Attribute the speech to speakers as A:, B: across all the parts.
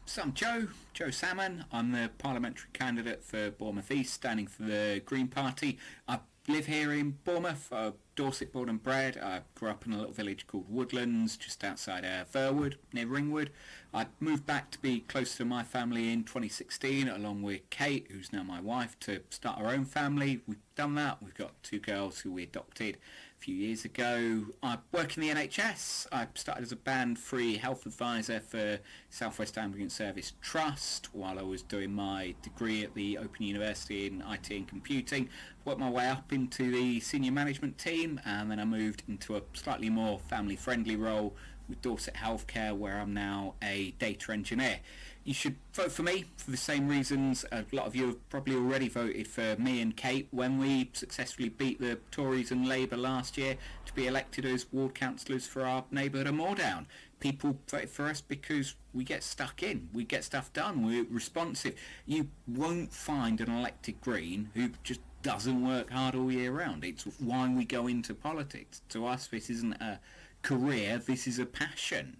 A: So I'm Joe Salmon. I'm the parliamentary candidate for Bournemouth East, standing for the Green Party. I live here in Bournemouth, Dorset, born and bred. I grew up in a little village called Woodlands, just outside Verwood, near Ringwood. I moved back to be close to my family in 2016, along with Kate, who's now my wife, to start our own family. We've done that. We've got two girls who we adopted a few years ago. I work in the NHS. I started as a band-free health advisor for South West Ambulance Service Trust while I was doing my degree at the Open University in IT and Computing. Worked my way up into the senior management team, and then I moved into a slightly more family-friendly role with Dorset Healthcare, where I'm now a data engineer. You should vote for me for the same reasons a lot of you have probably already voted for me and Kate when we successfully beat the Tories and Labour last year to be elected as ward councillors for our neighbourhood of Moordown. People voted for us because we get stuck in, we get stuff done, we're responsive. You won't find an elected Green who just doesn't work hard all year round. It's why we go into politics. To us, this isn't a career, this is a passion.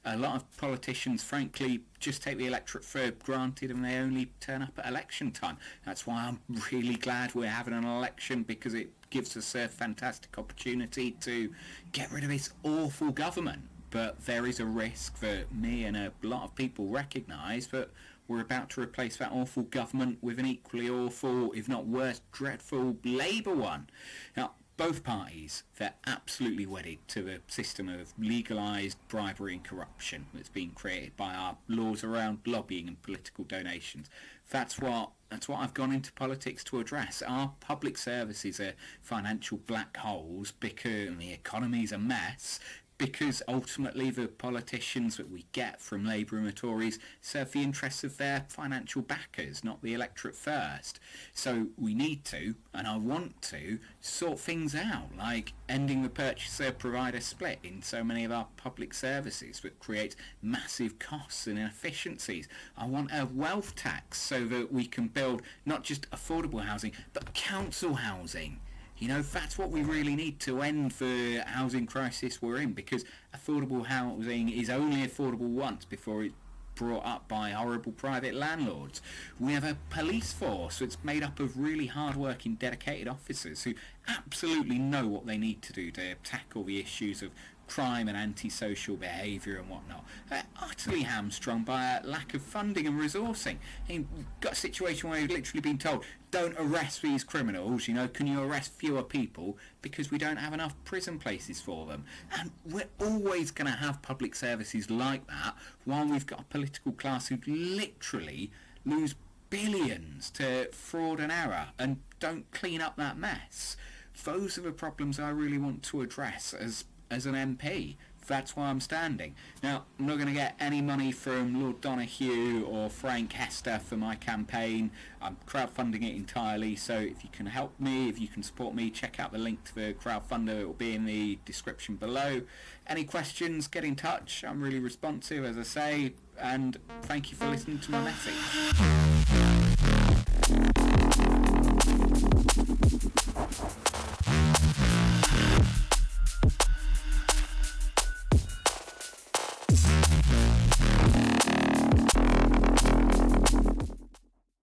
A: A lot of politicians, frankly, just take the electorate for granted and they only turn up at election time. That's why I'm really glad we're having an election, because it gives us a fantastic opportunity to get rid of this awful government. But there is a risk that me and a lot of people recognise that we're about to replace that awful government with an equally awful, if not worse, dreadful Labour one. Now, both parties, they're absolutely wedded to the system of legalised bribery and corruption that's been created by our laws around lobbying and political donations. That's what I've gone into politics to address. Our public services are financial black holes because the economy's a mess, because ultimately the politicians that we get from Labour and the Tories serve the interests of their financial backers, not the electorate first. So we need to, and I want to, sort things out, like ending the purchaser-provider split in so many of our public services that creates massive costs and inefficiencies. I want a wealth tax so that we can build not just affordable housing, but council housing. You know, that's what we really need to end the housing crisis we're in, because affordable housing is only affordable once before it's brought up by horrible private landlords. We have a police force that's made up of really hard-working, dedicated officers who absolutely know what they need to do to tackle the issues of crime and antisocial behaviour and whatnot. They're utterly hamstrung by a lack of funding and resourcing. You've got a situation where you've literally been told, don't arrest these criminals, can you arrest fewer people, because we don't have enough prison places for them. And we're always going to have public services like that while we've got a political class who literally lose billions to fraud and error and don't clean up that mess. Those are the problems I really want to address as an MP. That's why I'm standing. Now, I'm not going to get any money from Lord Donahue or Frank Hester for my campaign. I'm crowdfunding it entirely, so if you can help me, if you can support me, check out the link to the crowdfunder. It will be in the description below. Any questions, get in touch. I'm really responsive, as I say, and thank you for listening to my message.